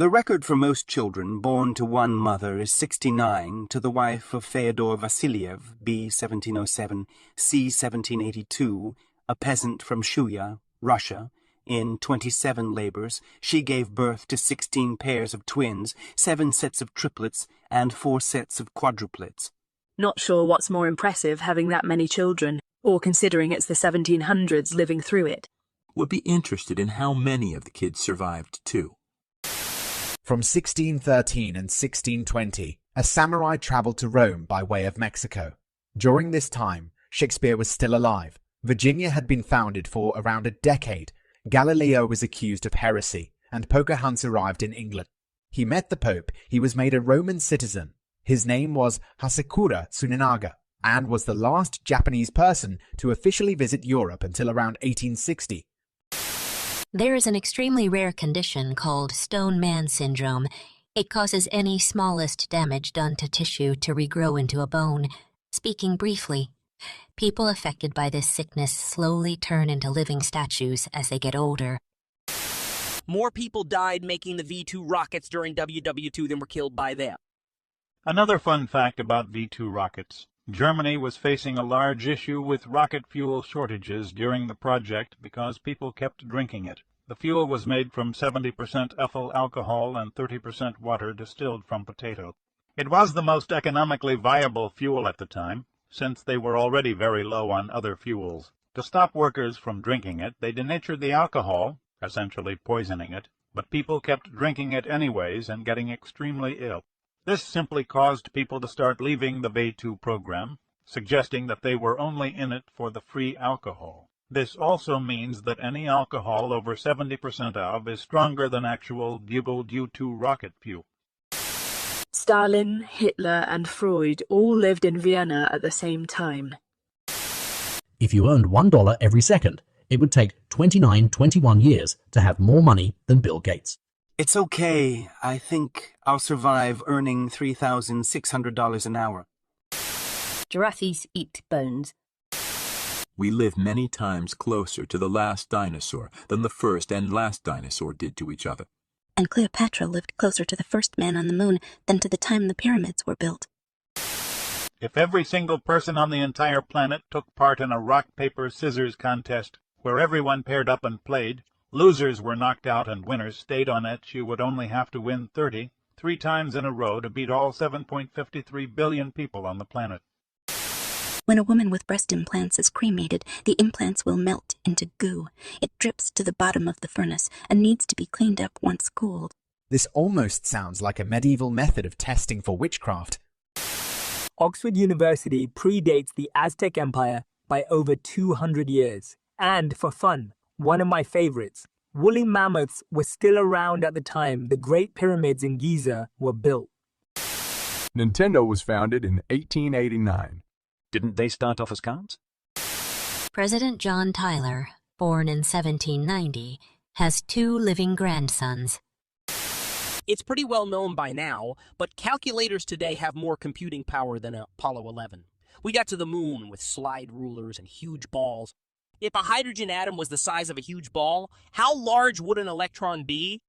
The record for most children born to one mother is 69 to the wife of Fyodor Vasiliev, B. 1707, C. 1782, a peasant from Shuya, Russia. In 27 labors, she gave birth to 16 pairs of twins, 7 sets of triplets, and 4 sets of quadruplets. Not sure what's more impressive, having that many children, or considering it's the 1700s living through it. Would be interested in how many of the kids survived, too. From 1613 and 1620, a samurai traveled to Rome by way of Mexico. During this time, Shakespeare was still alive. Virginia had been founded for around a decade. Galileo was accused of heresy, and Pocahontas arrived in England. He met the Pope. He was made a Roman citizen. His name was Hasekura Tsunenaga, and was the last Japanese person to officially visit Europe until around 1860. There is an extremely rare condition called Stone Man syndrome. It causes any smallest damage done to tissue to regrow into a bone. Speaking briefly, people affected by this sickness slowly turn into living statues as they get older. More people died making the V-2 rockets during WW2 than were killed by them. Another fun fact about V-2 rockets. Germany was facing a large issue with rocket fuel shortages during the project because people kept drinking it. The fuel was made from 70% ethyl alcohol and 30% water distilled from potato. It was the most economically viable fuel at the time, since they were already very low on other fuels. To stop workers from drinking it, they denatured the alcohol, essentially poisoning it, but people kept drinking it anyways and getting extremely ill. This simply caused people to start leaving the V-2 program, suggesting that they were only in it for the free alcohol. This also means that any alcohol over 70% of is stronger than actual Bugle-U-2 rocket fuel. Stalin, Hitler, and Freud all lived in Vienna at the same time. If you earned $1 every second, it would take 21 years to have more money than Bill Gates. It's okay. I think I'll survive earning $3,600 an hour. Giraffes eat bones. We live many times closer to the last dinosaur than the first and last dinosaur did to each other. And Cleopatra lived closer to the first man on the moon than to the time the pyramids were built. If every single person on the entire planet took part in a rock-paper-scissors contest where everyone paired up and played, losers were knocked out and winners stayed on it, you would only have to win 3 times in a row to beat all 7.53 billion people on the planet. When a woman with breast implants is cremated, the implants will melt into goo. It drips to the bottom of the furnace and needs to be cleaned up once cooled. This almost sounds like a medieval method of testing for witchcraft. Oxford University predates the Aztec Empire by over 200 years. And for fun, one of my favorites, woolly mammoths were still around at the time the Great Pyramids in Giza were built. Nintendo was founded in 1889. Didn't they start off as cards? President John Tyler, born in 1790, has 2 living grandsons. It's pretty well known by now, but calculators today have more computing power than Apollo 11. We got to the moon with slide rulers and huge balls. If a hydrogen atom was the size of a huge ball, how large would an electron be?